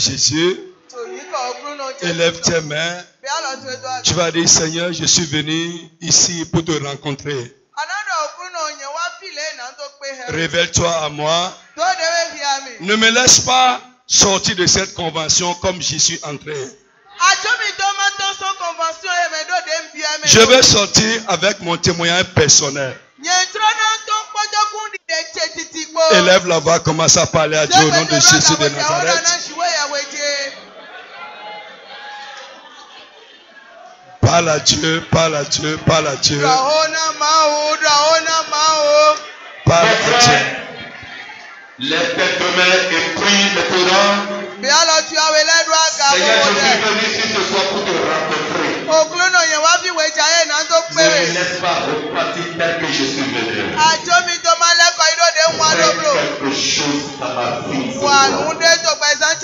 Jésus, élève tes mains. Tu vas dire, Seigneur, je suis venu ici pour te rencontrer. Révèle-toi à moi. Ne me laisse pas sortir de cette convention comme j'y suis entré. Je vais sortir avec mon témoignage personnel. Élève la voix, commence à parler à Dieu au nom de Jésus de Nazareth. Parle à Dieu, parle à Dieu, parle à Dieu. Parle à Dieu. Lève tes mains et prie maintenant. Seigneur, je suis venu ici ce soir pour te rencontrer. Ne me laisse pas repartir tel que je suis venu. Quelque chose dans ma vie.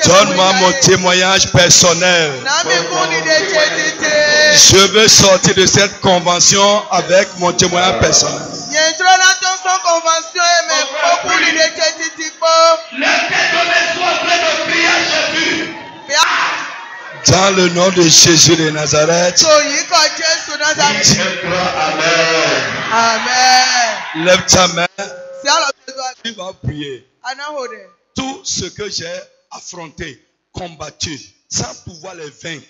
Donne-moi mon témoignage personnel. Je veux sortir de cette convention avec mon témoignage personnel. Dans le nom de Jésus de Nazareth. Amen. Lève ta main. Tu vas prier. Tout ce que j'ai affronté, combattu, sans pouvoir les vaincre.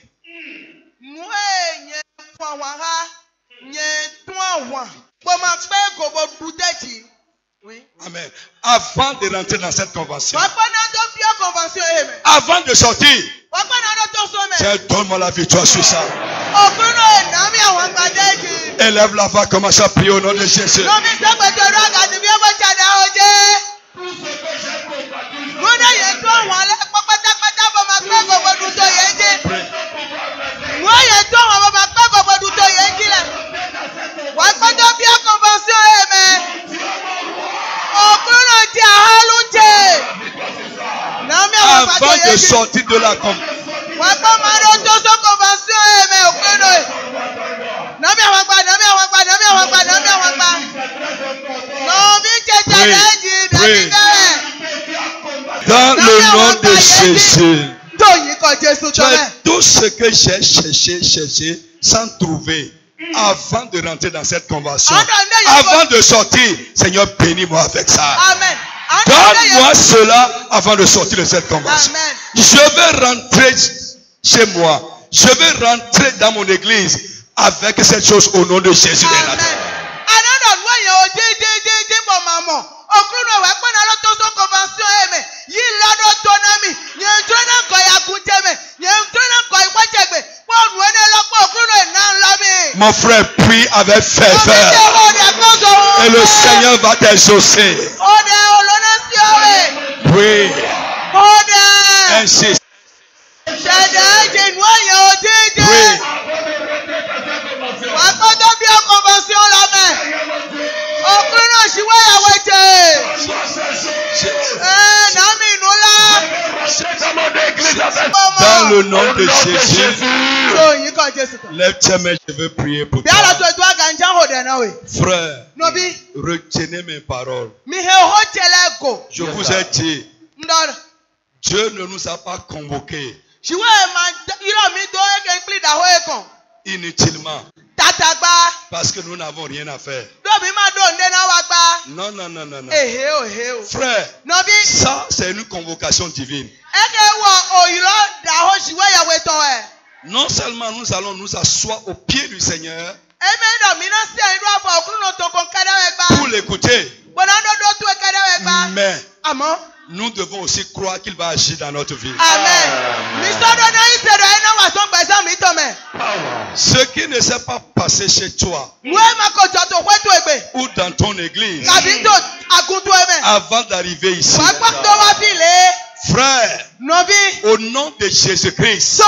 Amen. Avant de rentrer dans cette convention, avant de sortir, donne-moi la victoire sur ça. Élève la voix, commence à prier au nom de Jésus. Avant de sortir de la convention. Dans le nom de Jésus. Tout ce que j'ai cherché sans trouver avant de rentrer dans cette convention, avant de sortir, Seigneur, bénis-moi avec ça. Donne-moi cela avant de sortir de cette convention. Je vais rentrer chez moi. Je vais rentrer dans mon église avec cette chose au nom de Jésus de Nazareth. Mon frère, prie avec ferveur. Et le Seigneur va t'exaucer. Prie. Insiste. Dans le nom de Jésus, lève tes mains, je veux prier pour toi. Frère, retenez mes paroles. Je vous ai dit, Dieu ne nous a pas convoqués inutilement. Parce que nous n'avons rien à faire. Non. Frère, ça c'est une convocation divine. Non seulement nous allons nous asseoir au pied du Seigneur pour l'écouter, mais nous devons aussi croire qu'il va agir dans notre vie. Ce qui ne s'est pas passé chez toi ou dans ton église avant d'arriver ici, frère, au nom de Jésus-Christ,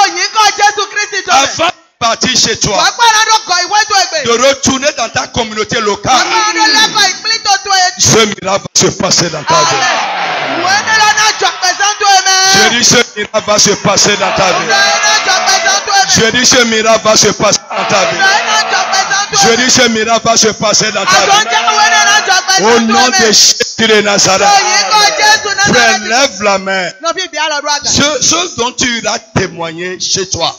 avant de partir chez toi, de retourner dans ta communauté locale, ce miracle va se passer dans ta vie. Je dis ce miracle va se passer dans ta vie. Je dis ce miracle va se passer dans ta vie. Je dis ce miracle va se passer dans ta vie. Au nom de Jésus de Nazareth. Frère, lève la main. Ce dont tu iras témoigner chez toi.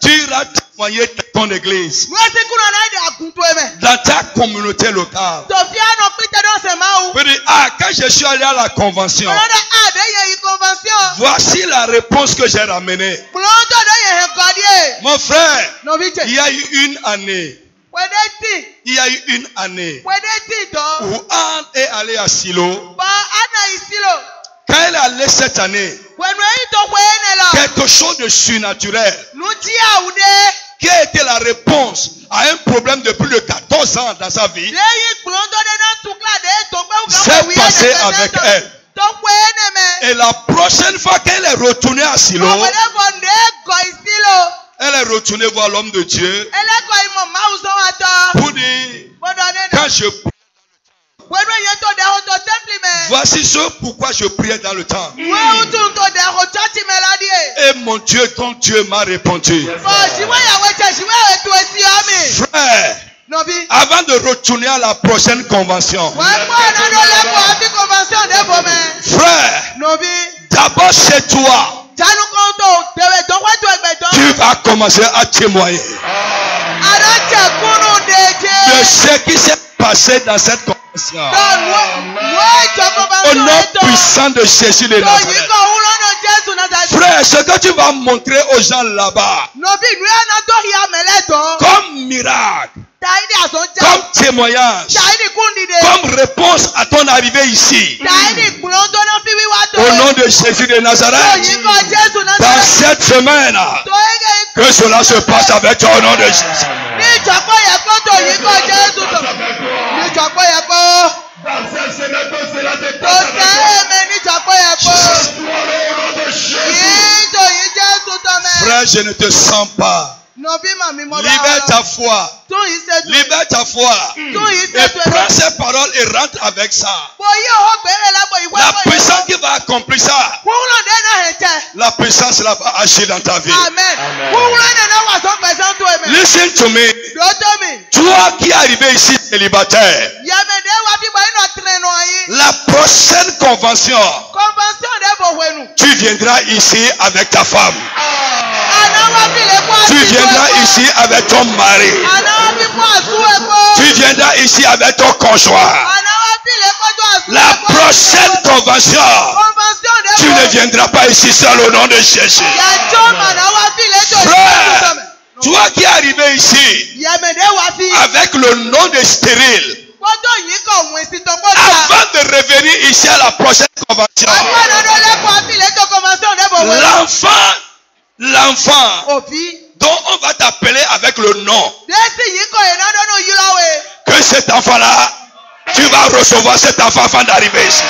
Tu iras témoigner dans ton église. Dans ta communauté locale. Quand je suis allé à la convention, voici la réponse que j'ai ramenée. Mon frère, il y a eu une année. Il y a eu une année où Anne est allée à Silo. Quand elle est allée cette année, quelque chose de surnaturel qui a été la réponse à un problème de plus de 14 ans dans sa vie s'est passé avec elle. Et la prochaine fois qu'elle est retournée à Silo, elle est retournée voir l'homme de Dieu pour dire, quand je prie, voici ce pourquoi je priais dans le temps. Et mon Dieu, ton Dieu m'a répondu. Frère, avant de retourner à la prochaine convention, frère, d'abord chez toi, tu vas commencer à témoigner de ce qui s'est passé dans cette convention. Au nom puissant de Jésus de Nazareth. Frère, ce que tu vas montrer aux gens là-bas, comme miracle, comme témoignage, comme réponse à ton arrivée ici, au nom de Jésus de Nazareth, dans cette semaine, que cela se passe avec toi au nom de Jésus. Frère, je ne te sens pas. Libère ta foi. Libère ta foi. Et prends ces paroles et rentre avec ça. La puissance qui va accomplir ça, la puissance là va agir dans ta vie. Amen. Listen to me. Toi qui es arrivé ici célibataire, la prochaine convention, tu viendras ici avec ta femme. Tu viendras ici avec ton mari. Tu viendras ici avec ton conjoint. La prochaine convention, tu ne viendras pas ici seul au nom de Jésus. Frère, toi qui es arrivé ici avec le nom de stérile, avant de revenir ici à la prochaine convention, l'enfant dont on va t'appeler avec le nom, que cet enfant-là, tu vas recevoir cet enfant avant d'arriver ici.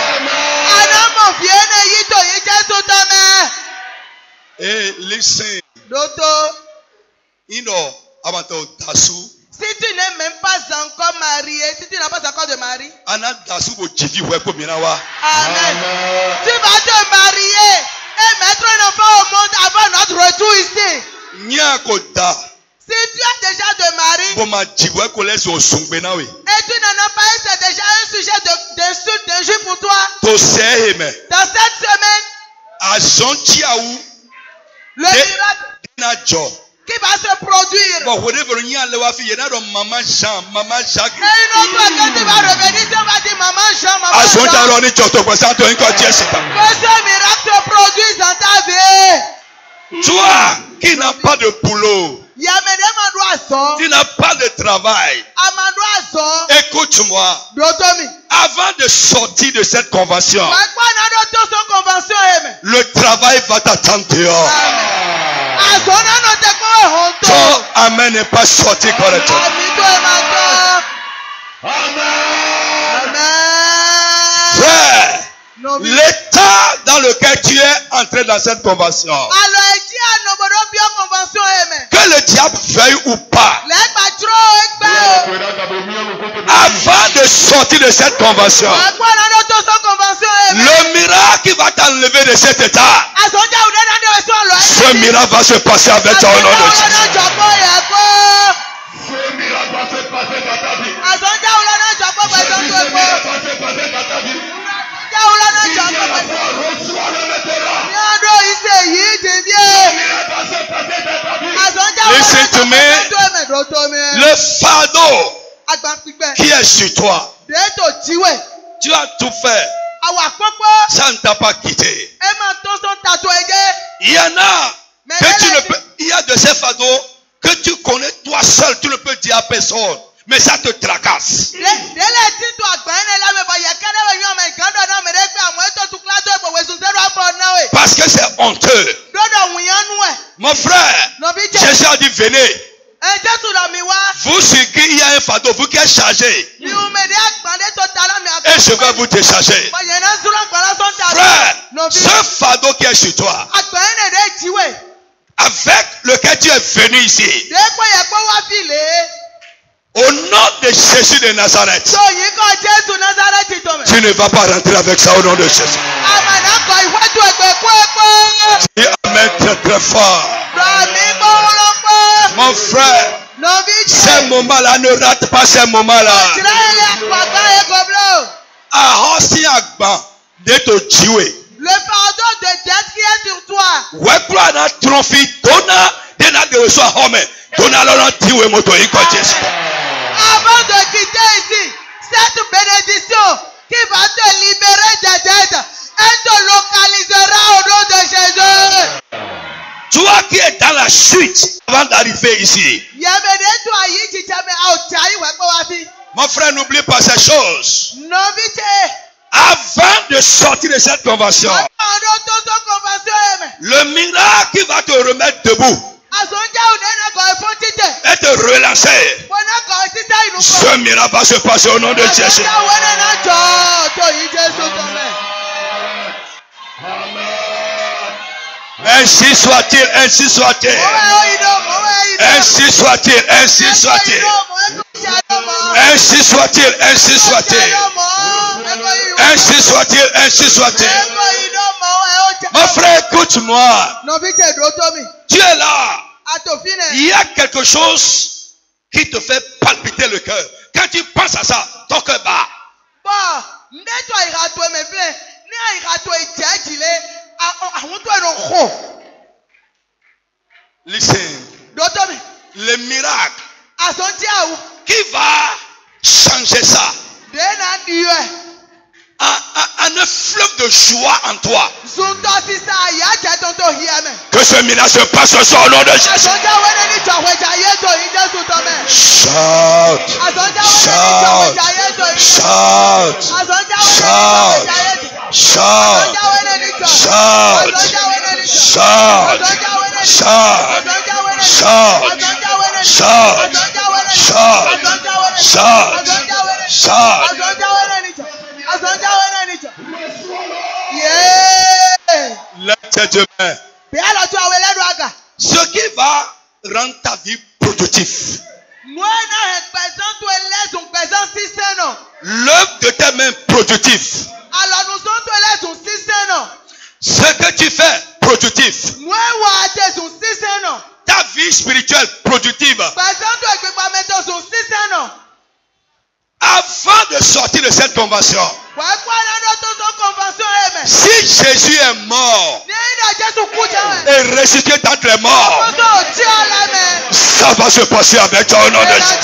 Et listen, si tu n'es même pas encore marié, si tu n'as pas encore de mari, Amen. Tu vas te marier et mettre un enfant au monde avant notre retour ici. Si tu as déjà de mari et tu n'en as pas, c'est déjà un sujet d'insulte, d'injure pour toi. Dans cette semaine, le miracle qui va se produire. Et une autre fois, quand tu vas revenir, tu vas dire Maman Jean, Maman Jean. Que ce miracle se produise dans ta vie. Toi qui n'as pas de boulot, tu n'as pas de travail, écoute-moi. Avant de sortir de cette convention, le travail va t'attendre dehors. Ton amen n'est pas sorti correctement. Frère, l'état dans lequel tu es entré dans cette convention, que le diable veuille ou pas, avant de sortir de cette convention, le miracle qui va t'enlever de cet état, ce miracle va se passer avec toi au nom de Jésus. le fardeau qui est sur toi, tu as tout fait. Ça ne t'a pas quitté. Il y en a que tu ne peux, il y a de ces fardeaux que tu connais toi seul, tu ne peux dire à personne. Mais ça te tracasse. Parce que c'est honteux. Mon frère, Jésus a dit venez. Vous sur qui il y a un fardeau, vous qui êtes chargé. Et je vais vous décharger. Frère, ce fardeau qui est sur toi, avec lequel tu es venu ici, au nom de Jésus de Nazareth, tu ne vas pas rentrer avec ça au nom de Jésus. Dis amen très très fort. Mon frère, ces moments-là, ne rate pas ces moments-là. Ahosi agba de to jiwe. Le fardeau de dette qui est sur toi. Wekura na trophy dona de na de so home. Dona lo na tiwe moto iko Jésus. Avant de quitter ici, cette bénédiction qui va te libérer des dettes, elle te localisera au nom de Jésus. Toi qui es dans la chute avant d'arriver ici. Mon frère, n'oublie pas ces choses. Avant de sortir de cette convention, le miracle qui va te remettre debout et te relancer, ce miracle va se passer au nom de Jésus. Ainsi soit-il, ainsi soit-il. Ainsi soit-il, ainsi soit-il. Ainsi soit-il, ainsi soit-il. Ainsi soit-il, ainsi soit-il. Mon frère, écoute-moi. Tu es là. Il y a quelque chose qui te fait palpiter le cœur. Quand tu penses à ça, ton cœur bat. Listen. Le miracle qui va changer ça en un fleuve de joie en toi. Que ce miracle se passe ce soir au nom de Jésus. Shout, shout, shout, shout, shout, shout, shout, shout, shout, shout, shout, shout. Lève tes mains. Ce qui va rendre ta vie productive. L'œuvre de tes mains productive. Ce que tu fais productif. Ta vie spirituelle productive. Avant de sortir de cette convention, si Jésus est mort et ressuscité d'entre les morts, ça va se passer avec toi au nom de Jésus.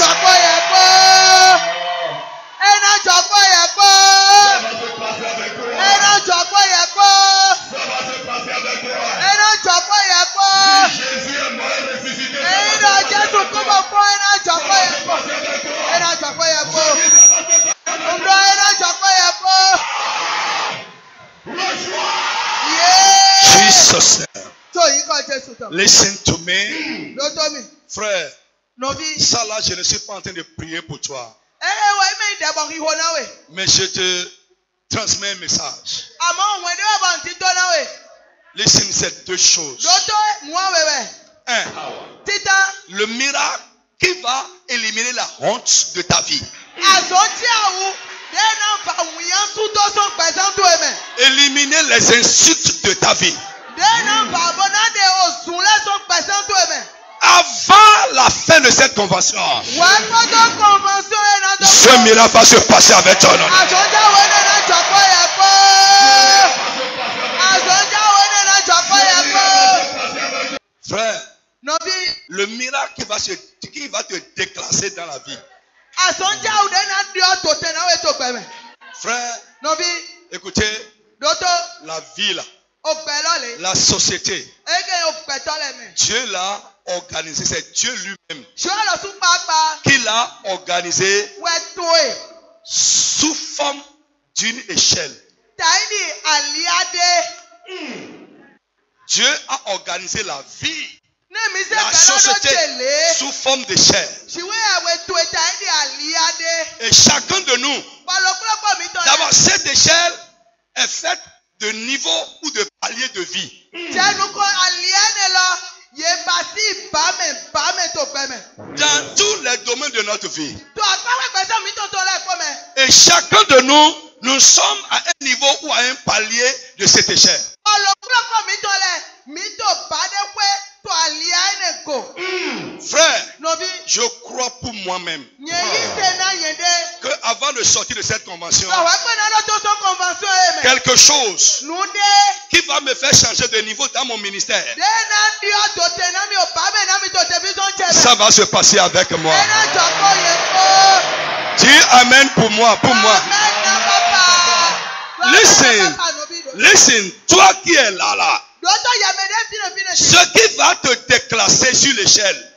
Jesus. Listen to me. Frère, ça là, je ne suis pas en train de prier pour toi. Mais je te transmets un message. Listen, c'est deux choses. Un, le miracle qui va éliminer la honte de ta vie. Éliminer les insultes de ta vie. Avant la fin de cette convention, ce miracle va se passer avec ton nom. Frère, Le miracle qui va te déclasser dans la vie. Frère, écoutez, la vie là, la société, Dieu l'a organisé, c'est Dieu lui-même qui l'a organisé sous forme d'une échelle. Dieu a organisé la vie, la société sous forme d'échelle. Et chacun de nous, d'abord cette échelle est faite de niveaux ou de paliers de vie. Dans tous les domaines de notre vie. Et chacun de nous, nous sommes à un niveau ou à un palier de cette échelle. Frère, je crois pour moi-même que avant de sortir de cette convention, quelque chose qui va me faire changer de niveau dans mon ministère, ça va se passer avec moi. Dis amen pour moi, pour moi. Listen, toi qui es là. Ce qui va te déclasser sur l'échelle,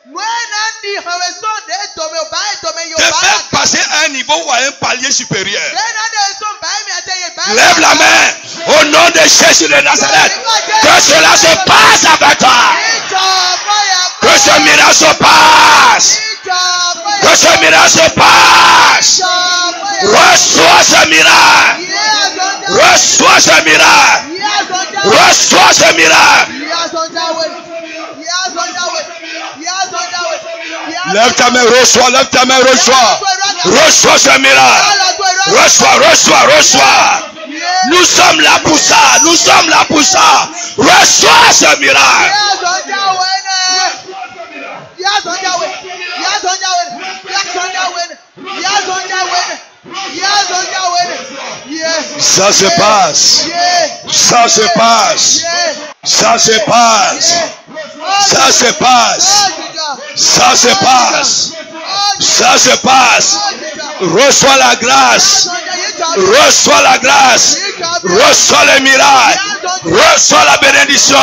te faire passer à un niveau ou à un palier supérieur. Lève la main au nom de Jésus de Nazareth. Que cela se passe avec toi. Que ce miracle se passe. Que ce miracle se passe. Reçois ce miracle. Reçois ce miracle. Reçois ce miracle. Lève ta main, reçois, lève ta main, reçois. Reçois ce miracle. Reçois. Nous sommes là pour ça. Nous sommes là pour ça. Reçois ce miracle. Ça se passe. Ça se passe. Ça se passe. Ça se passe. Ça se passe. Ça se passe. Reçois la grâce. Reçois la grâce. Reçois le miracle. Reçois la bénédiction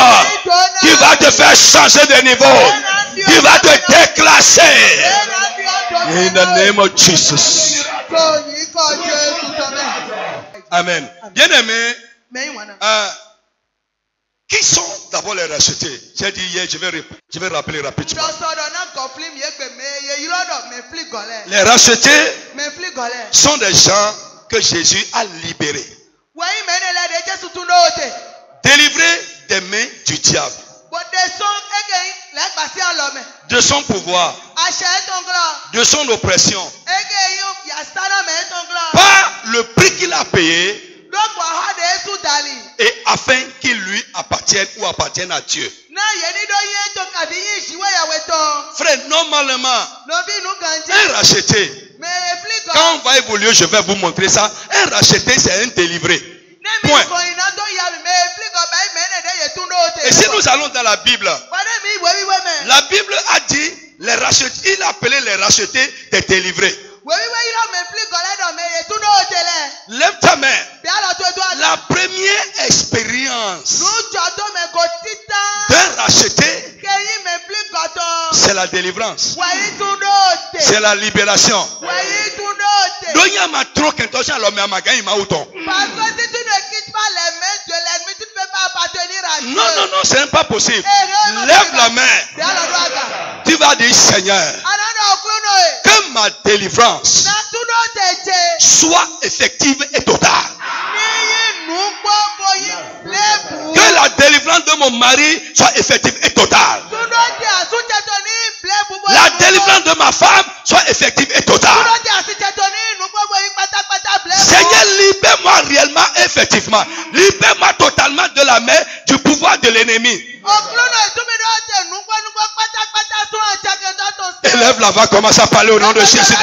qui va te faire changer de niveau. Qui va te déclasser. In the name of Jesus. Amen. Bien-aimés, qui sont d'abord les rachetés? J'ai dit hier, je vais rappeler rapidement. Les rachetés sont des gens que Jésus a libérés. Délivrés des mains du diable. De son pouvoir. De son oppression. Par le prix qu'il a payé. Et afin qu'il lui appartienne ou appartienne à Dieu. Frère, normalement, un racheté, quand on va évoluer, je vais vous montrer ça. Un racheté, c'est un délivré. Point. Et si nous allons dans la Bible a dit, les rachetés, il a appelé les rachetés des délivrés. Lève ta main. La première expérience d'un racheté, c'est la délivrance. C'est la libération. Parce que si tu ne quittes pas les mains de l'ennemi, tu ne peux pas appartenir à Dieu. Non, ce n'est pas possible. Lève la main. Tu vas dire, Seigneur, que ma délivrance soit effective et totale. Que la délivrance de mon mari soit effective et totale. La délivrance de ma femme soit effective et totale. Seigneur, libère-moi réellement, effectivement. Libère-moi totalement de la main du pouvoir de l'ennemi. Élève la voix, commence à parler au nom de Jésus.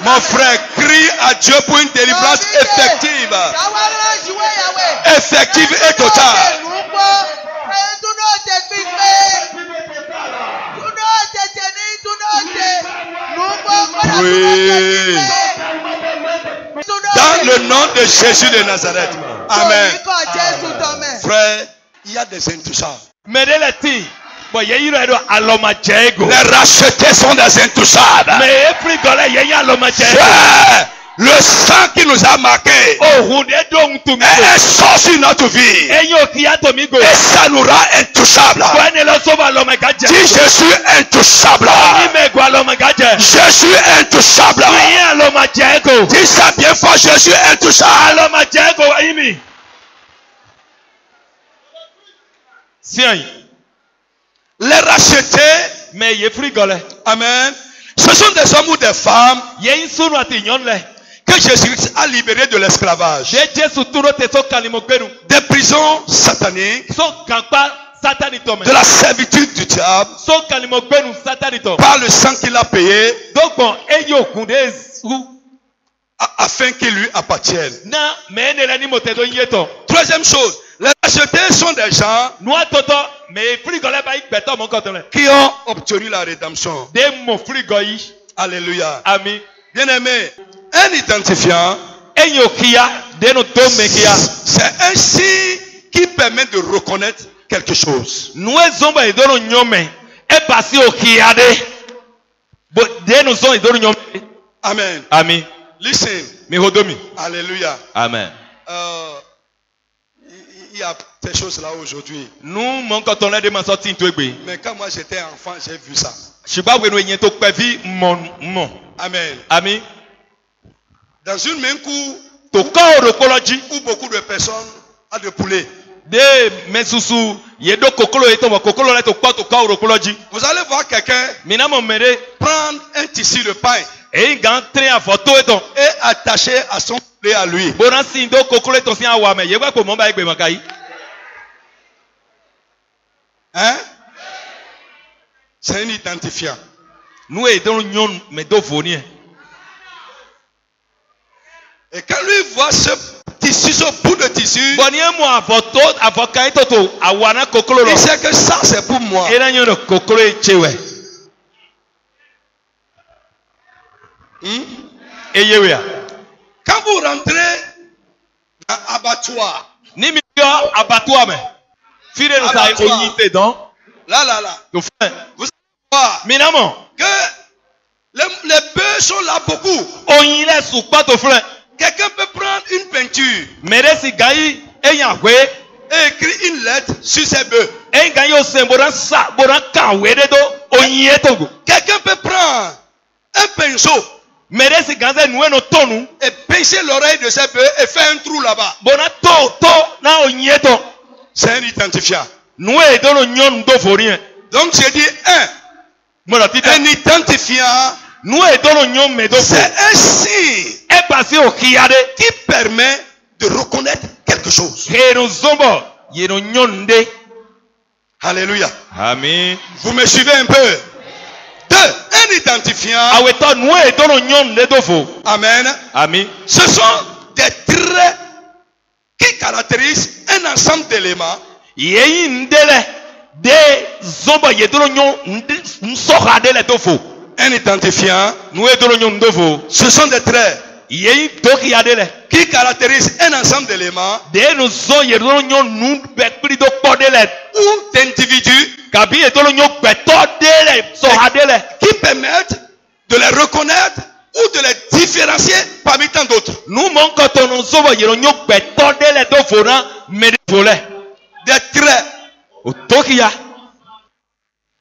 Mon frère, crie à Dieu pour une délivrance effective. Effective et totale. Prie. Dans le nom de Jésus de Nazareth. Amen. Frère, il y a des intouchables. Les rachetés sont des intouchables. Frère, le sang qui nous a marqués est sort sur notre vie. Et ça nous rend intouchables. Dis je suis intouchable. Je suis intouchable. Dis ça bien fort, je suis intouchable. Les rachetés, amen, ce sont des hommes ou des femmes que Jésus a libérés de l'esclavage, des prisons sataniques, de la servitude du diable, par le sang qu'il a payé, afin qu'il lui appartienne. Troisième chose, les rachetés sont des gens qui ont obtenu la rédemption. Alléluia. Amen. Bien-aimé, un identifiant, c'est un signe qui permet de reconnaître quelque chose. Amen. Amen. Listen. Alléluia. Amen. Il y a ces choses-là aujourd'hui. Mais quand moi j'étais enfant, j'ai vu ça. Amen. Amen. Dans une même cour où beaucoup de personnes ont des poulets. Vous allez voir quelqu'un prendre un tissu de pain et attacher à son poulet à lui. Hein? C'est un identifiant. Et quand lui voit ce tissu, ce bout de tissu, il sait que ça c'est pour moi. Quand vous rentrez dans l'abattoir, là, vous allez voir que les bœufs sont là beaucoup. Quelqu'un peut prendre une peinture et écrire une lettre sur ses bœufs. Quelqu'un peut prendre un pinceau et pincer l'oreille de ses bœufs et faire un trou là-bas. C'est un identifiant. Donc j'ai dit un identifiant. C'est un signe qui permet de reconnaître quelque chose. Alléluia. Amen. Vous me suivez un peu? Deux, un identifiant. Amen. Amen. Ce sont des traits qui caractérisent un ensemble d'éléments. Un identifiant, ce sont des traits qui caractérisent un ensemble d'éléments ou d'individus qui permettent de les reconnaître ou de les différencier parmi tant d'autres. Des traits.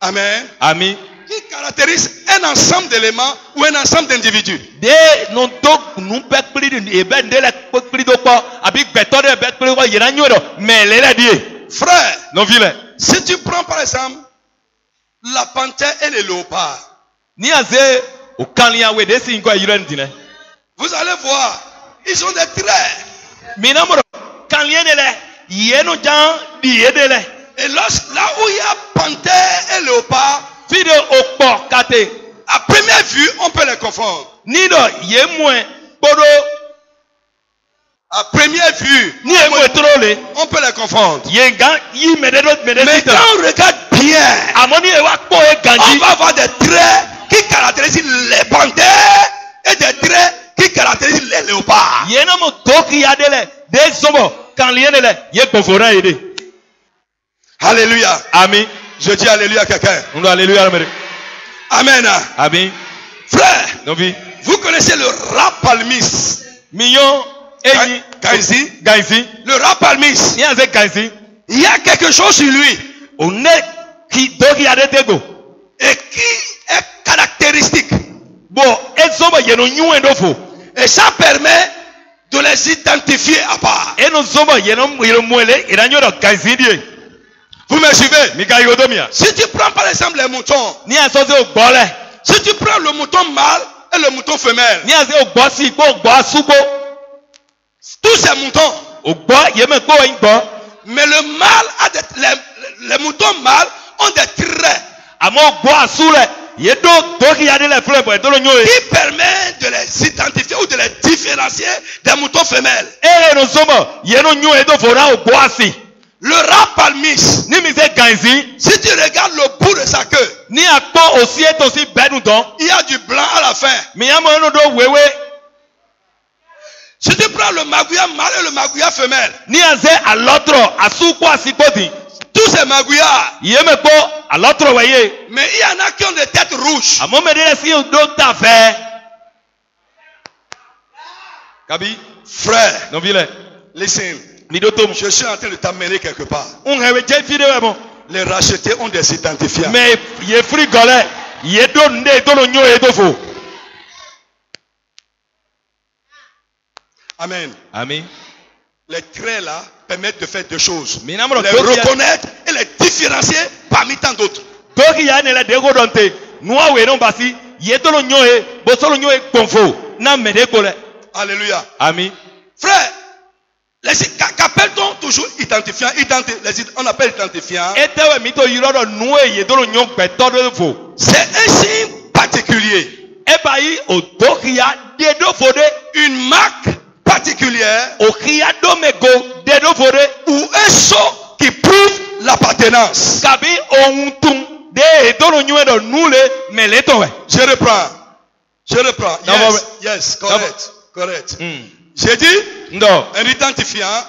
Amen. Amen. Qui caractérise un ensemble d'éléments ou un ensemble d'individus. Frère, si tu prends par exemple la panthère et le léopard, vous allez voir, ils ont des traits. Et là où il y a panthère et léopard, à première vue, on peut les confondre. À première vue, on peut les confondre. Mais quand on regarde bien, on va avoir des traits qui caractérisent les panthères Alléluia. Amen. Je dis alléluia à quelqu'un. Alléluia. Amen. Amen. Frère, vous connaissez le rat palmis? Gaïzi. Le rat palmis. Il y a quelque chose sur lui. Et qui est caractéristique. Et ça permet de les identifier à part. Vous me suivez? Si tu prends par exemple les moutons, si tu prends le mouton mâle et le mouton femelle, tous ces moutons, mais le mâle a les moutons mâles ont des traits qui permettent de les identifier ou de les différencier des moutons femelles. Le rat palmis, si tu regardes le bout de sa queue, il y a du blanc à la fin. Si tu prends le magouilla mâle et le magouilla femelle, tous ces magouillards, mais il y en a qui ont des têtes rouges. Frère, listen. Je suis en train de t'amener quelque part. Les rachetés ont des identifiants. Amen. Amen. Les traits là permettent de faire deux choses. Les reconnaître et les différencier parmi tant d'autres. Alléluia. Amen. Frère, qu'appelle-t-on toujours identifiant? On appelle identifiant. C'est un signe particulier. Une marque particulière ou un sceau qui prouve l'appartenance. Je reprends. Yes, correct. J'ai dit, un identifiant,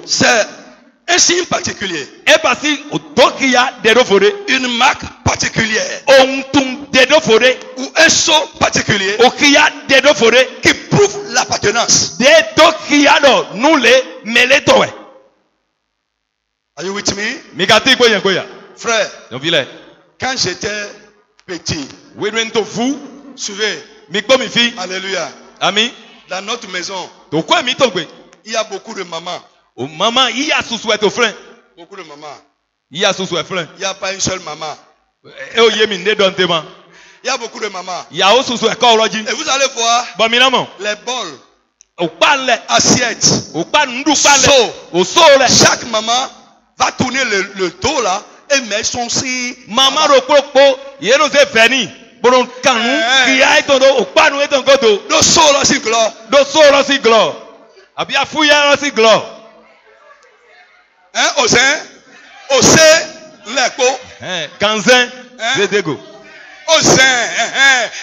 c'est un signe particulier. Une marque particulière. Ou un sceau particulier qui prouve l'appartenance. Are you with me? Frère, quand j'étais petit, suivez, alléluia. Amen. Dans notre maison, il y a beaucoup de mamans. Beaucoup de mamans. Il n'y a pas une seule maman. Il y a beaucoup de mamans. Et vous allez voir les bols, assiettes, seaux. Chaque maman va tourner le dos là et mettre son si. Le seau là c'est gloire. Hein, osé, l'écho. Kanzin, Zedego. Osé,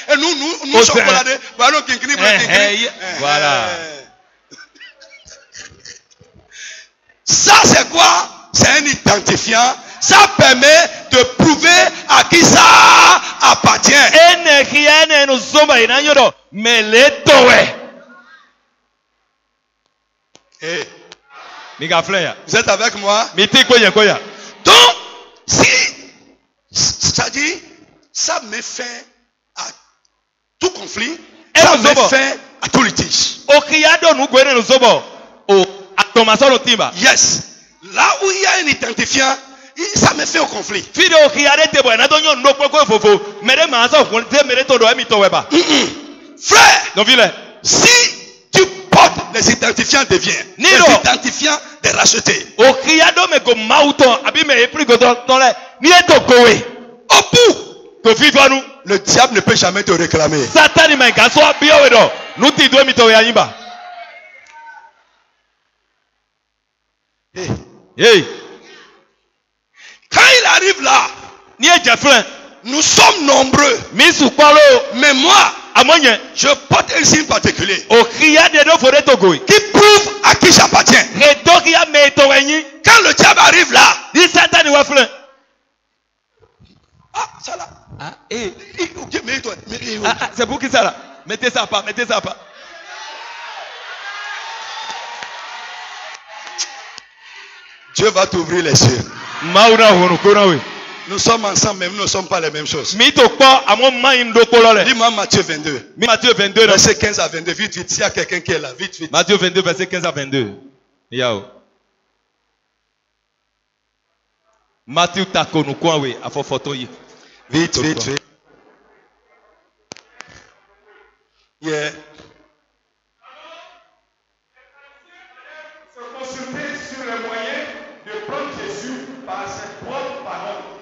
et nous chocoladés. Voilà. Ça c'est quoi? C'est un identifiant. Ça permet de prouver à qui ça appartient. Hey. Vous êtes avec moi? Donc, si ça dit, ça met fin à tout conflit, ça met fin à tout litige. Yes. Là où il y a un identifiant, ça met fin au conflit. Frère, si tu portes les identifiants deviennent les identifiants des rachetés. Au bout, le diable ne peut jamais te réclamer. Hey. Quand il arrive là, nous sommes nombreux. Mais moi, Je porte un signe particulier Qui prouve à qui j'appartiens. Quand le diable arrive là, ah, ça là. Ah, Ok, mets-toi. c'est pour qui ça là? Mettez ça à part, Dieu va t'ouvrir les yeux. Nous sommes ensemble, mais nous ne sommes pas les mêmes choses. Dis-moi Matthieu 22. Verset 15 à 22. Vite, vite. S'il y a quelqu'un qui est là, vite, vite. Matthieu 22, verset 15 à 22. Yao. Matthieu Takono, quoi, oui, à fort photo. Vite, vite, vite. Yeah.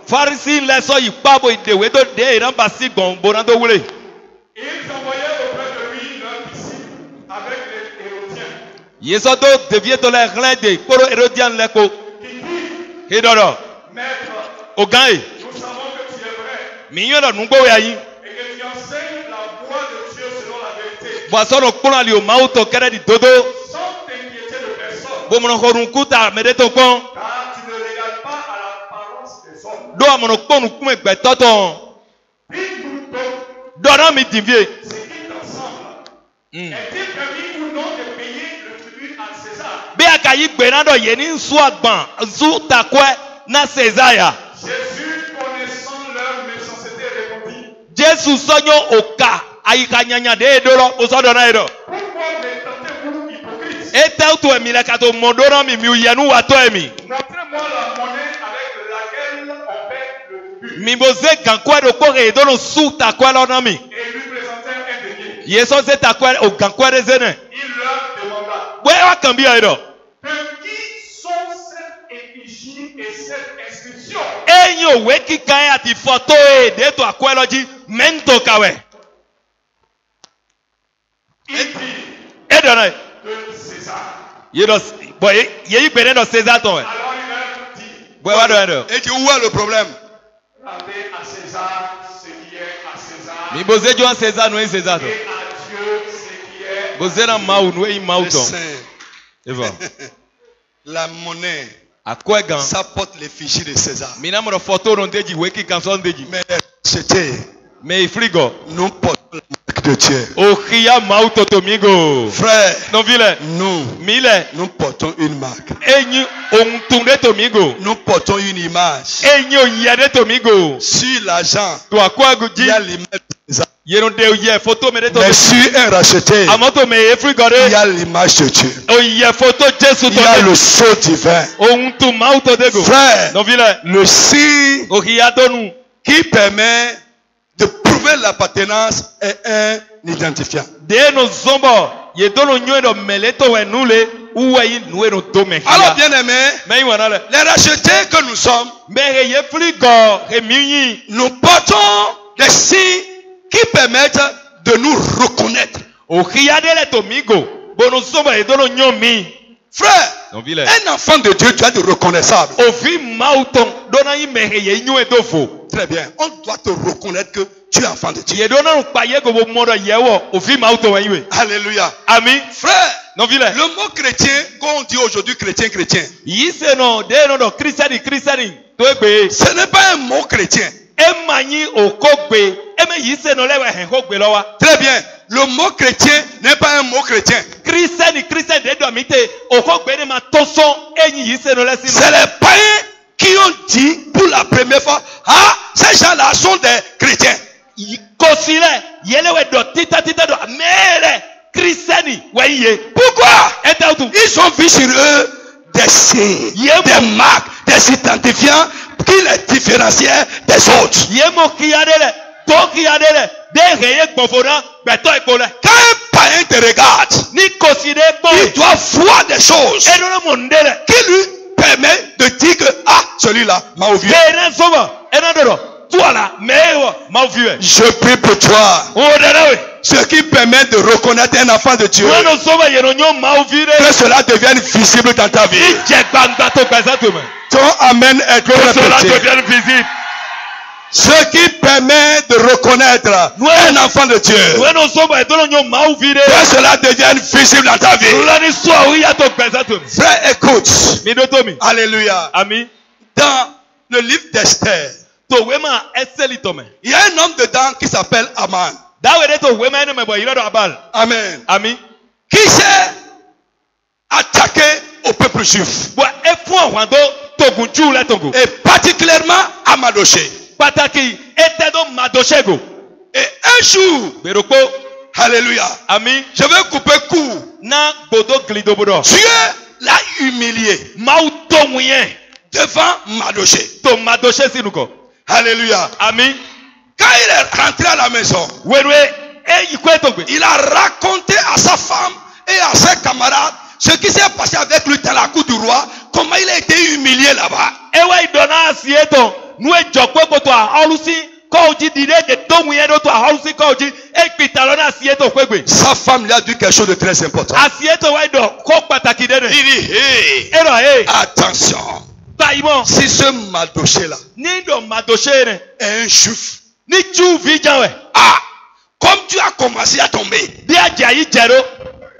Pharisi leso yipabo idewe to de iran basi gbongbona to wule. Ils envoyaient auprès de lui leurs disciples avec les Hérodiens. Yeso to devie to le ran de poro Hérodian leko. Qui dit, Hedoro. Maître, Ogan e. nous savons que tu es vrai Mi yo no ngbo we ayin. et que tu enseignes la voie de Dieu selon la vérité. Bo so no kpona li o ma to kere di dodo. Sans t'inquiéter de personne. Bo mo no horun kuta mede to kon. Car tu ne regardes pas à l'apparence des hommes. Do amono kponu kume gbe toto. Dites-nous donc Dora mi divie. ce qui t'ensemble. Est-il permis ou non de payer le tribut à César? Bí akayi gbe na do ye ni nsu agban, nsu takwe na César ya. Jésus, connaissant leur méchanceté, répondit, Jésus sonyo oka ayika nyanya de doro osodo na edo. pourquoi me tentez-vous, hypocrite? Eta utu emi le kato mondoro mi uyenu wato emi. Montrez-moi la monnaie avec laquelle on paie le tribut. Mi boze gankwe do kore edono su takwe lo na mi. Et lui présentèrent un denier. Yeso se takwe o gankwe de zene. Il leur demanda, We wa kambi edo. de qui sont cette effigie et cette inscription? Enyo we kikae ati foto e de to akweloji mento kawe. Il dit, Edo na. de César. Yedo boy ye gbere do César ton. Alors il leur dit, Boy wa do edo. Et tu où est le problème? rendez à César ce qui est à César. Mi boze jo César no e César to. Et à Dieu ce qui est. Boze na mau no e mau Le ton. saint. Eva. La monnaie, Akwe gan. ça porte l'effigie de César. Mina mo photo no deji we ki kan son deji. Mais c'était, Me frigo. nous portons la marque de Dieu. O khia mau to tomigo. Frère, No vile. nous Mile. portons une marque. Enyi ohun tunde tomigo. Nous portons une image. Enyi oyede tomigo. Sur l'argent, To akwa guji. il y a l'image de César. Yeno de ye photo me de to. Mais sur un racheté, Amoto me e frigo il y de. a l'image de Dieu. O ye photo Jesu Il to. y a le sceau divin. Ohun tu mau to dego. Frère, No vile. le signe O khia donu. qui permet de prouver l'appartenance est un identifiant. De no zombo. Ye dono nyoe do meleto we nule. Uwe yi nuwe no do me. Alors, bien aimé, Me wana le. les rachetés que nous sommes, Me ye frigo e miyi. nous portons des signes qui permettent de nous reconnaître. Okhia de le tomigo. Bono zombo e dono nyomi. Frère, No vile. un enfant de Dieu doit être reconnaissable. Ofi mauton dona yi me ye nyoe do fo. Très bien. On doit te reconnaître que tu es enfant de Dieu. Ye dona no paye go bo modo yewo. Ofi mauton we yiwe. Alléluia. Ami. Frère, No vile. le mot chrétien, qu'on dit aujourd'hui chrétien, Yi se no de no do Christiani to egbe. ce n'est pas un mot chrétien. E manyi okogbe. E me yi se no lewe hen hogbe lo wa. Très bien. Le mot chrétien n'est pas un mot chrétien. Christiani de do mi te okogbe ne ma toson enyi yi se no le sinu. C'est les païens qui ont dit pour la première fois, ah, ces gens-là sont des chrétiens. Kosile yelewe do tita do mere Christiani we ye. Pourquoi? Eta tu. Ils ont vu sur eux des signes, Yemo. des marques, des identifiants qui les différenciaient des autres. Yemo kiadele, to kiadele, de reye gbofona, beto ekole. Quand un païen te regarde, Ni koside il boy. doit voir des choses E no mondele. qui lui permettent de dire que, ah, celui-là m'a oublié. Ena soba, ena dodo. Toi mewo, ma vieux. Je prie pour toi. O darawe. Ce qui permet de reconnaître un enfant de Dieu, Wano soba yeno nyo ma vieux. que cela devienne visible dans ta vie. Je banga to pesa to me. Ton amen est très Cela petit. devienne visible. Ce qui permet de reconnaître un enfant de Dieu. Que cela devienne visible dans ta vie. Frère, écoute. Alléluia. Dans le livre d'Esther, il y a un homme dedans qui s'appelle Aman. Amen. Qui s'est attaqué au peuple juif. Et particulièrement à Mardochée. Et un jour, alléluia, je vais couper court. Dieu l'a humilié devant Mardochée. Alléluia. Quand il est rentré à la maison, il a raconté à sa femme et à ses camarades ce qui s'est passé avec lui dans la cour du roi, comment il a été humilié là-bas. Sa femme lui a dit quelque chose de très important. Il dit, hey, attention. Si ce Mardochée-là est un juif, comme tu as commencé à tomber,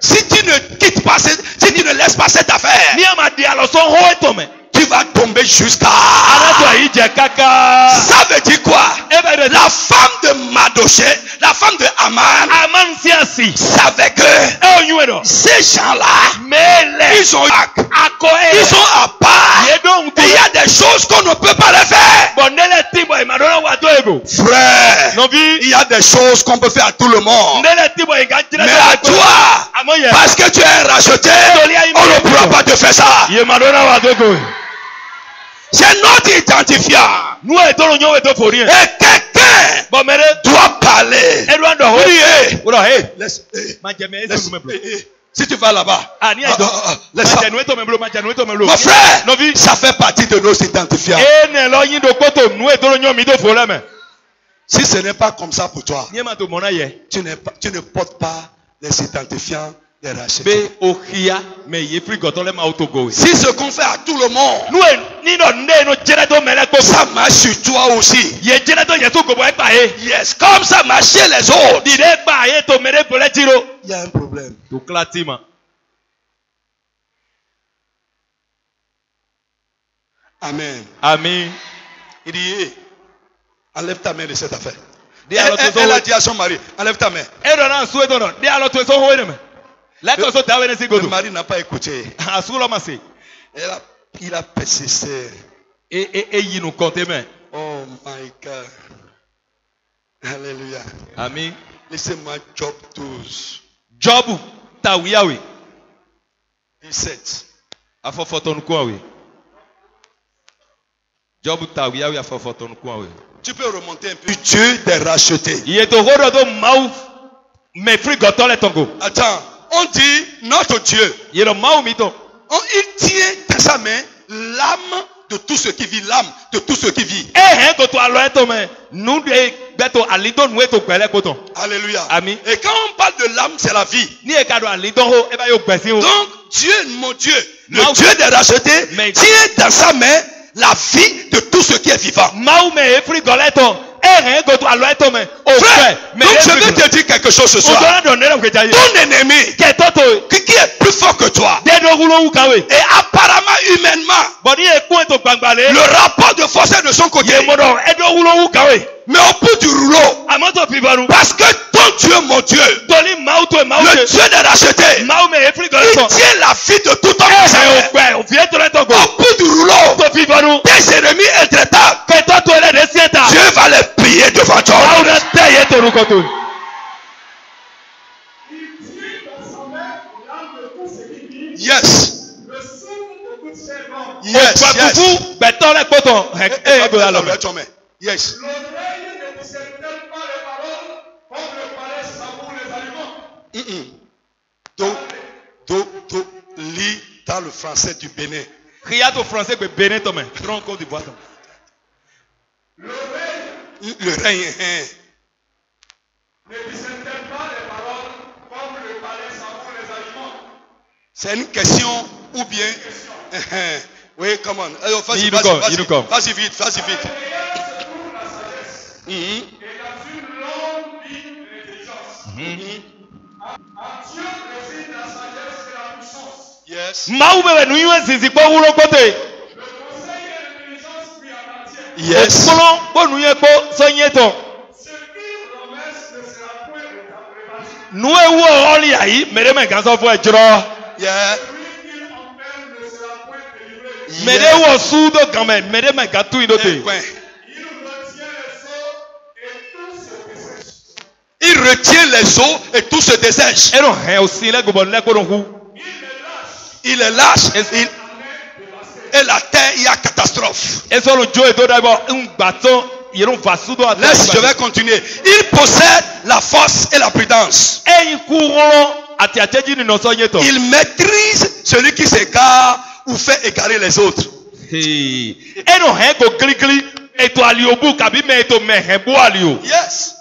si tu ne quittes pas, si tu ne laisses pas cette affaire, tu vas tomber jusqu'à... Ça veut dire quoi? La femme de Mardochée, la femme de Aman savait que ces gens-là, ils sont à part. Et il y a des choses qu'on ne peut pas les faire. Frère, il y a des choses qu'on peut faire à tout le monde. Mais à toi, parce que tu es racheté, on ne pourra pas te faire ça. C'est notre identifiant. Et quelqu'un doit parler. Si tu vas là-bas, laisse ça. Mon frère, ça fait partie de nos identifiants. Si ce n'est pas comme ça pour toi, tu ne portes pas les identifiants des rachetés. Si ce qu'on fait à tout le monde, ça marche sur toi aussi. Yes, comme ça marche chez les autres, il y a un problème. Amen. Amen. Il dit, hey, enlève ta main de cette affaire. Elle a dit à son mari, enlève ta main. Le mari n'a pas écouté. Il a persisté. Oh my God. Alléluia. Amen. Laissez-moi Job 12. Job tawiyawe. 17. Job tawiyawe afofotonu. Tu peux remonter un peu. Dieu des rachetés. Attends, on dit notre Dieu. Il tient dans sa main l'âme de tout ce qui vit, l'âme de tout ce qui vit. Alléluia. Amen. Et quand on parle de l'âme, c'est la vie. Donc Dieu, mon Dieu, le Dieu des rachetés, tient dans sa main la vie de tout ce qui est vivant. Frère, donc je vais te dire quelque chose ce soir. Ton ennemi qui est plus fort que toi, et apparemment humainement, le rapport de force est de son côté. Mais au bout du rouleau, parce que ton Dieu, mon Dieu, le Dieu des rachetés, il tient la vie de tout homme. Au bout du rouleau, tes ennemis intraitables, Dieu va les plier devant toi. Yes. Yes, yes. Yes. L'oreille ne discerne pas les paroles comme le palais savoure les aliments. Donc, lis dans le français du Bénin. L'oreille ne discerne pas les paroles comme le palais savoure les aliments. C'est une question ou bien. Oui, come on. Vas-y vite. et dans une longue ligne de l'intelligence. En Dieu réside la sagesse et la puissance. Yes. Mawu be nu yue zizi kpo wuro kote. Le conseil et l'intelligence lui appartiennent. Yes. Ekplɔ kpo nu yue kpo sɔnye tɔ. Ce qui promesse ne sera point réparti. Nu ewu ɔli ayi mɛɖe me gãsɔ fɔ edzrɔ. Yeah. Celui qui enferme ne sera point délivré. Mɛɖe wɔ su do game mɛɖe me gãtu yi do te. Il retient les eaux et tout se dessèche. Il retient les eaux et tout se dessèche. Eno hɛn osi lɛ gbɔ lɛ kpo no hu. Il les lâche. Il est lâche. Et la terre, il y a catastrophe. Esɔ lo dzo edo da bɔ ŋgbatɔ yɛrɛ va su do ati. Laisse, je vais continuer. Il possède la force et la prudence. Eyi ku ɣlɔ ati atsedzi ni nɔsɔ nye tɔ. Il maîtrise celui qui s'égare ou fait égarer les autres. Eno hɛn ko kilikili eto ali o bu kabi mɛ eto mɛ hɛn bu ali o. Yes.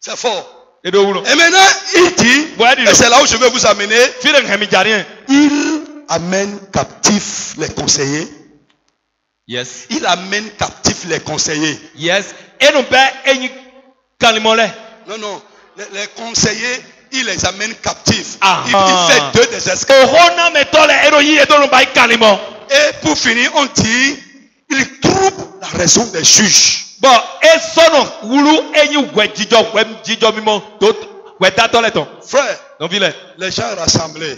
C'est fort. Edo wuro. Et maintenant, il dit, et c'est là où je vais vous amener, Fi ɖe hɛn mi dza rien. il amène captifs les conseillers. Yes. Il amène captifs les conseillers. Yes. Eno bɛ enyi kalimɔ lɛ. Non, non. Les conseillers, il les amène captifs. Ah. Il fait deux des esclaves. Ohona me tɔ lɛ eno yi edo no ba yi kalimɔ. Et pour finir, on dit, il trouble la raison des juges. Bon, esɔnɔ wulu enyi wɛ dzidɔ mimɔ to wɛ datɔ lɛ tɔ. Frère, Nɔvi lɛ. les gens rassemblés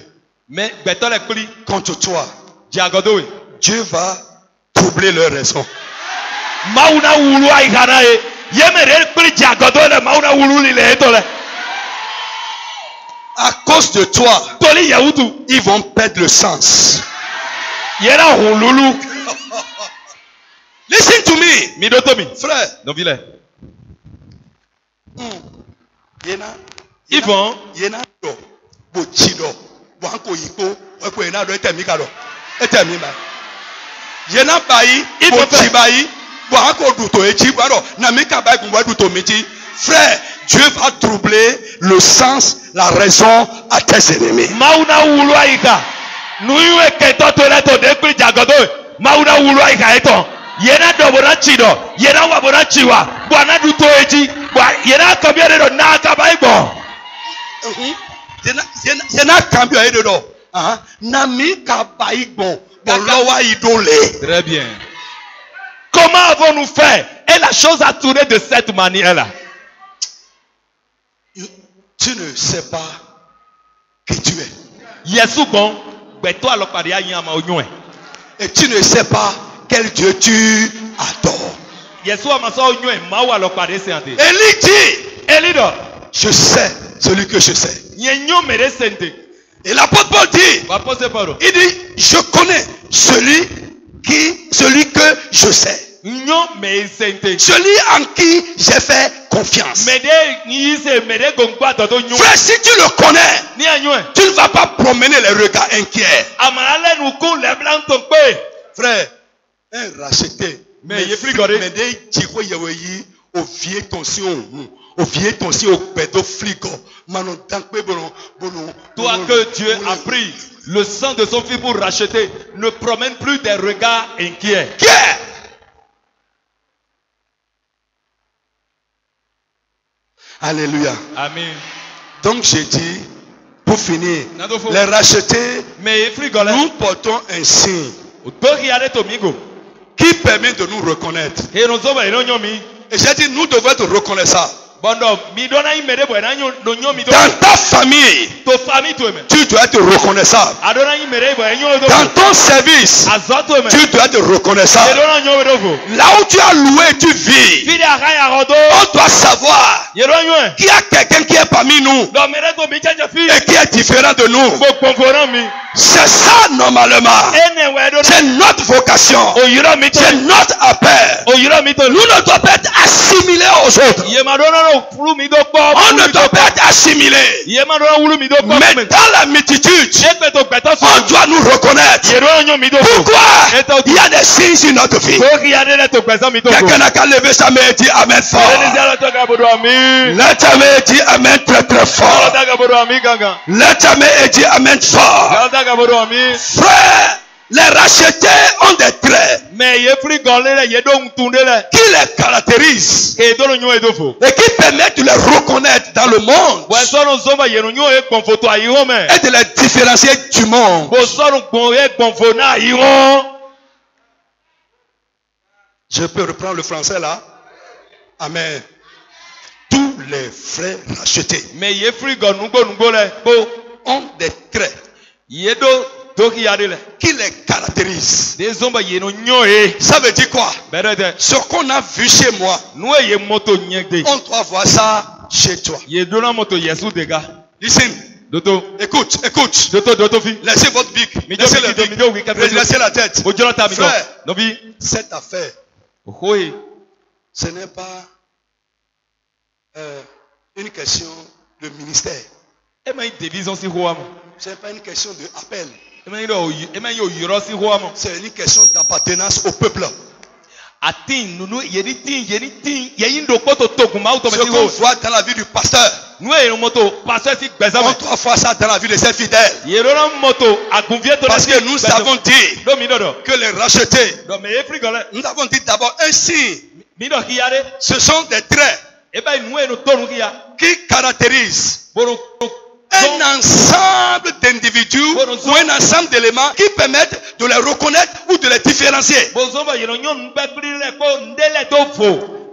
Mɛ gbɛtɔ lɛ kpli contre toi, dziagodo ye. Dieu va troubler leur raison. Mawu na wulu ayi ha na ye. Yeme ɖe kpli dziagodo lɛ mawu na wulu li le etɔ lɛ. À cause de toi, Toli yewutu. ils vont perdre le sens. Yena hu lulu. Listen to me, Mi do to mi. frère. Nɔvi lɛ. Yena do, bochi do, wanko yiko, weko yena do etemi kado, etemi ba. Yena bayi, bochi bayi, wanko duto echi bado, namika bayi kumwa duto michi. Frère, Dieu va troubler le sens, la raison à tes ennemis. Mawu na wulu ayi ka. Nu yi we ketɔ to lɛ to de kpli dziagodo ye. Mawu na wulu ayi ka etɔ. Yena dɔ bo na tsi dɔ. Yena wa bo na tsi wa. Bɔn na du to edzi. Bɔn yena kɔbiɛ de do na kaba yi gbɔ. Yena kambio ayi de do. Nami kabayi bon, bon lowa idole. Très bien. Comment avons-nous fait? Et la chose a tourné de cette manière-là. Tu ne sais pas qui tu es. Yesu bon, gbɛtɔ alɔkpa de ayi ama onyoe. Et tu ne sais pas quel Dieu tu adores. Yesu amasɔ onyoe mawu alɔkpa de se ante. Élie dit, Eli dɔ. je sais celui que je sais. Nye nyo me de se nte. Et l'apôtre Paul dit, Va pose paro. il dit, je connais celui que je sais. Nyo me se nte. Celui en qui j'ai fait confiance. Me de yi se me de gongba tɔtɔ nyo. Frère, si tu le connais, Ni anyoe. tu ne vas pas promener les regards inquiets. Amala lɛ nu kun lɛ blan to pe. Frère, un racheté. Mais il est plus gardé. Mais des tchiko yeweyi, au vieux ton si au vieux ton si au pédo flico. Manon tankpe bono. Toi que Dieu a pris le sang de son fils pour racheter, ne promène plus des regards inquiets. Guerre. Alléluia. Amen. Donc j'ai dit, pour finir, Nado fo. les rachetés, Mais frigolé. nous portons un signe Tori ale to migo. qui permet de nous reconnaître. Et nous sommes no nyomi. Et j'ai dit, nous devons être reconnaissants. Bondo mi dona imere bo na no nyomi do. Dans ta famille, To famille to me. tu dois être reconnaissable. Adona imere bo enyo do. Dans ton service, Azoto me. tu dois être reconnaissable. Yedona nyowe do fo. Là où tu as loué, tu vis. Fide aka ya rodo. On doit savoir Yedona nyowe. qu'il y a quelqu'un qui est parmi nous Do mere to mi change fi. et qui est différent de nous. Gbogbo mi. C'est ça normalement. Ene we do. C'est notre vocation. O yiro mi to. C'est notre appel. O yiro mi to. Nous ne doit pas être assimilés aux autres. Ye ma dona no fulu mi do po. On ne doit pas être assimilés. Ye ma dona wulu mi do po. Mais dans la multitude, Ekpe to gbeta so. on doit nous reconnaître. Yedona nyomi do. Pourquoi? Il y a des signes sur notre vie. Tori ale le to gbesa mi to. Quelqu'un n'a qu'à lever sa main et dire Amen fort. Lève ta main et dis Amen très très fort. Lève ta main et dis Amen fort. Frère, Les rachetés ont des traits Mais il free golé il donc tourné là. qui les caractérisent Et dans le nyo edofo. et qui permettent de les reconnaître dans le monde Bo so zoma ye nyo e kon photo ayi ho me. et de les différencier du monde. Bo so bon e kon photo na ayi ho. Je peux reprendre le français là? Amen. Tous les frères rachetés Mais il free gol nugbo le. Bo ont des traits yedo doki yade le. qui les caractérisent. Des zomba ye nyo e. Ça veut dire quoi? Berede. Ce qu'on a vu chez moi, Nou ye moto nyegde. on doit voir ça chez toi. Ye dona moto yesu dega. Listen, Doto. écoute, écoute. Doto fi. Laissez votre bic, Mijo laissez le mijo bic, mijo wika. laissez la tête. Bo jolo ta mi do. Frère. No bi. Cette affaire, Ohoye. ce n'est pas une question de ministère. E ma division si ho am. Ce n'est pas une question d'appel. E ma yo yoro si ho am. C'est une question d'appartenance au peuple. Atin nunu yeni tin yeyin do poto toku ma auto Ce qu'on voit dans la vie du pasteur, Nu e moto pasteur si gbeza on me. doit voir ça dans la vie de ses fidèles. Yero moto agunvie to Parce que nous avons dit do mi dodo. que les rachetés, Do me e free gole. nous avons dit d'abord un signe. Mi do hiyare. Ce sont des traits E ba nu e no tonu hiya. qui caractérisent Boro un ensemble d'individus ou un ensemble d'éléments qui permettent de les reconnaître ou de les différencier. bozomba yeno nyon gbebri le ko ndele to fo.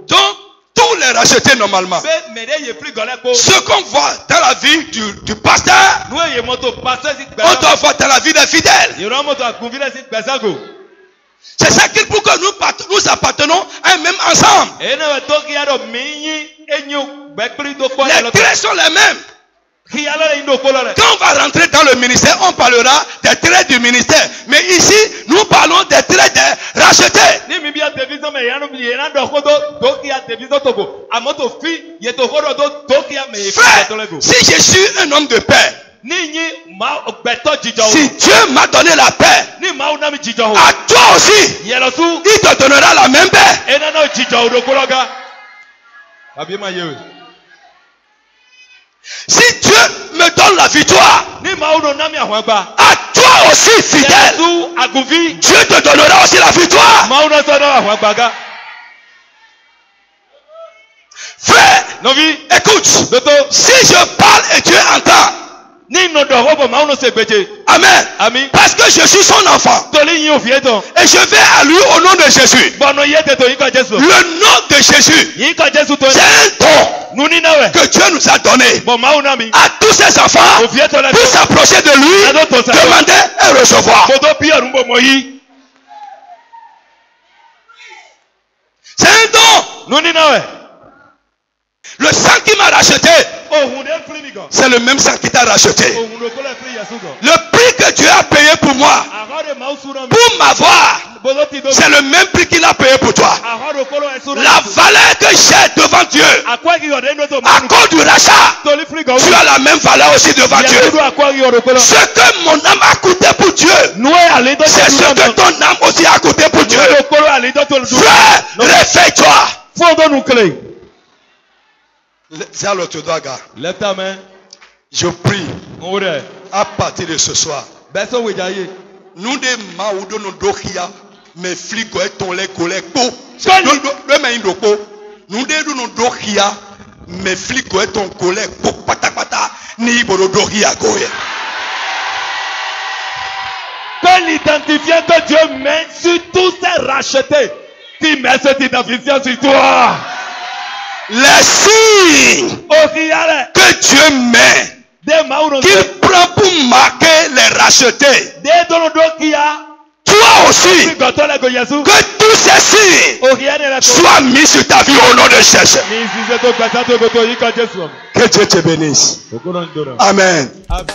Donc, tous les rachetés normalement. Be me de ye free gole ko. Ce qu'on voit dans la vie du pasteur, Nu e ye moto pasteur si on gbeza. doit voir dans la vie des fidèles. Yero moto agunvie le si gbeza go. C'est ça qu'il faut que nous appartenons à un même ensemble. E na to hiyaro minyi enyo gbebri to ko Les traits sont les mêmes. hiyalo le ndo ko le. Quand on va rentrer dans le ministère, on parlera des traits du ministère. Mais ici, nous parlons des traits des rachetés. Ni mi bia division me yanu bi yana do ko do kia division to go. Amoto fi ye to ko do kia me ye Frère, to le go. si je suis un homme de paix, Ni nyi ma gbeto jijo. si Dieu m'a donné la paix, Ni ma una mi jijo ho. à toi aussi, Yelo su il te donnera la même paix. e na no jijo do ko loga. Abi ma ye. Si Dieu me donne la victoire, Ni ma uno na mi ahwan gba. à toi aussi, fidèle, Yesu agunvi. Dieu te donnera aussi la victoire. Ma uno so na ahwan gba ga. Frère, Novi écoute, doto si je parle et Dieu entend, ni no do ho bo ma uno se gbeje. Amen, Ami. parce que je suis son enfant Toli yin ofie ton. et je vais à lui au nom de Jésus. Bono yete to yin ka Jesu. Le nom de Jésus, Yin ka Jesu to. c'est un don Nu ni na we. que Dieu nous a donné Bo ma una mi. à tous ses enfants Ofie to le. pour s'approcher de lui, demander et recevoir. Kodo bi orun bo mo yi. C'est un don. Nu ni na we. Le sang qui m'a racheté, Ohun de free mi go. c'est le même sang qui t'a racheté. Ohun do ko le free Yesu go. Le prix que Dieu a payé pour moi, Ahore ma usu na mi. pour m'avoir, Bozo ti do. c'est le même prix qu'il a payé pour toi. Ahore ko lo Yesu na. La valeur que j'ai devant Dieu, Akwa gi ode ndo to à ma. cause du rachat, Toli free go. tu as la même valeur aussi devant Yesu Dieu. do akwa gi ode ko lo. Ce que mon âme a coûté pour Dieu, Nu e ale do. c'est ce que ton âme aussi a coûté pour Dieu. Do ko lo ale do to. Frère, réveille-toi. Fo do nu kle. C'est à l'autre doigt, gars. Left ta main. Je prie Ore. à partir de ce soir. Beso we jaye. Nous des maoudo no dokia, mais flico et ton les collègues. Kani. Le main indoko. Nous des no dokia, mais flico et ton collègue. Pata pata, ni bodo dokia goye. Quand l'identifiant que Dieu met sur tous ces rachetés, qui met cette identifiant sur toi. Les signes Okiale. que Dieu met, De mauro. qu'il prend pour marquer les rachetés. De dono dokia. Toi aussi, Gotole go Yesu. que tous ces signes Okiale la ko. soient mis sur ta vie au nom de Jésus. Ni size to gbasa to goto yi ka Jesu. Que Dieu te bénisse. Okono ndoro. Amen. Amen.